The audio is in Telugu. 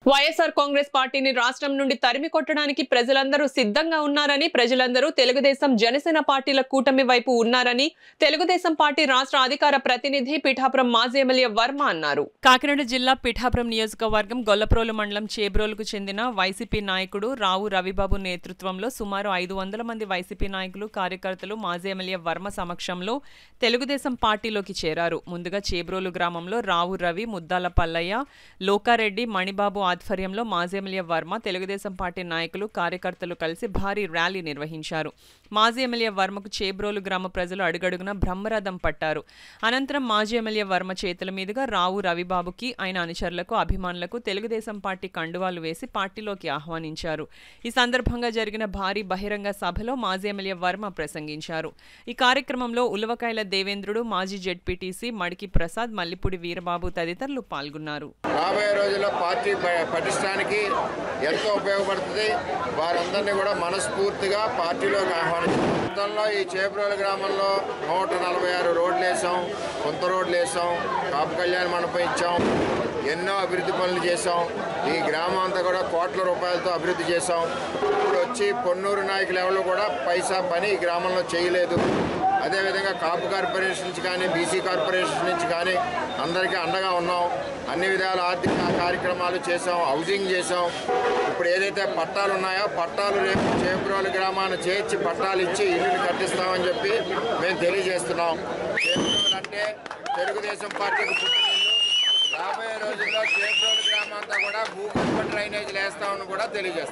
వైఎస్ఆర్ కాంగ్రెస్ పార్టీని రాష్ట్రం నుండి తరిమి కొట్టడానికి ప్రజలందరూ సిద్ధంగా ఉన్నారని, ప్రజలందరూ తెలుగుదేశం జనసేన పార్టీల కూటమి వైపు ఉన్నారని తెలుగుదేశం పార్టీ రాష్ట్ర అధికార ప్రతినిధి పిఠాపురం మాజీ ఎమ్మెల్యే వర్మ అన్నారు. కాకినాడ జిల్లా పిఠాపురం నియోజకవర్గం గొల్లప్రోలు మండలం చేబ్రోలుకు చెందిన వైసీపీ నాయకుడు రావు రవిబాబు నేతృత్వంలో సుమారు 500 మంది వైసీపీ నాయకులు, కార్యకర్తలు మాజీ ఎమ్మెల్యే వర్మ సమక్షంలో తెలుగుదేశం పార్టీలోకి చేరారు. ముందుగా చేబ్రోలు గ్రామంలో రావు రవి, ముద్దాల పల్లయ్య, లోకారెడ్డి, మణిబాబు ఆధ్వర్యంలో మాజీ ఎమ్మెల్యే వర్మ, తెలుగుదేశం పార్టీ నాయకులు, కార్యకర్తలు కలిసి భారీ ర్యాలీ నిర్వహించారు. మాజీ ఎమ్మెల్యే వర్మకు చేబ్రోలు గ్రామ ప్రజలు అడుగడుగున బ్రహ్మరథం పట్టారు. అనంతరం మాజీ ఎమ్మెల్యే వర్మ చేతుల మీదుగా రావు రవిబాబుకి, ఆయన అనుచరులకు, అభిమానులకు తెలుగుదేశం పార్టీ కండువాలు వేసి పార్టీలోకి ఆహ్వానించారు. ఈ సందర్భంగా జరిగిన భారీ బహిరంగ సభలో మాజీ ఎమ్మెల్యే వర్మ ప్రసంగించారు. ఈ కార్యక్రమంలో ఉలవకాయల దేవేంద్రుడు, మాజీ జెడ్పీటీసీ మడికి ప్రసాద్, మల్లిపూడి వీరబాబు తదితరులు పాల్గొన్నారు. రాబోయే రోజుల్లో పార్టీ పటిష్టానికి ఎంతో ఉపయోగపడుతుంది. వారందరినీ కూడా మనస్ఫూర్తిగా పార్టీలోకి ఆహ్వానించారు. ఈ చేబ్రోలు గ్రామంలో 146 రోడ్లు వేసాం, కొంత రోడ్లు వేసాం, కాపు కళ్యాణ మండపం ఇచ్చాం, ఎన్నో అభివృద్ధి పనులు చేసాం. ఈ గ్రామం అంతా కూడా కోట్ల రూపాయలతో అభివృద్ధి చేసాం. ఇప్పుడు వచ్చి పొన్నూరు నాయకులు ఎవరు కూడా పైసా పని ఈ గ్రామంలో చేయలేదు. అదేవిధంగా కాపు కార్పొరేషన్ నుంచి కానీ, బీసీ కార్పొరేషన్ నుంచి కానీ అందరికీ అండగా ఉన్నాం. అన్ని విధాల ఆర్థిక కార్యక్రమాలు చేసాం, హౌసింగ్ చేసాం. ఇప్పుడు ఏదైతే పట్టాలు ఉన్నాయో పట్టాలు రేపు చేబ్రోలు గ్రామాన్ని చేర్చి పట్టాలు ఇచ్చి ఇల్లుని కట్టిస్తామని చెప్పి మేము తెలియజేస్తున్నాం. చేబ్రోలు అంటే తెలుగుదేశం పార్టీకి పుట్టినిల్లు. రాబోయే రోజుల్లో చేబ్రోలు గ్రామం అంతా కూడా భూగర్భ డ్రైనేజీలు వేస్తామని కూడా తెలియజేస్తాం.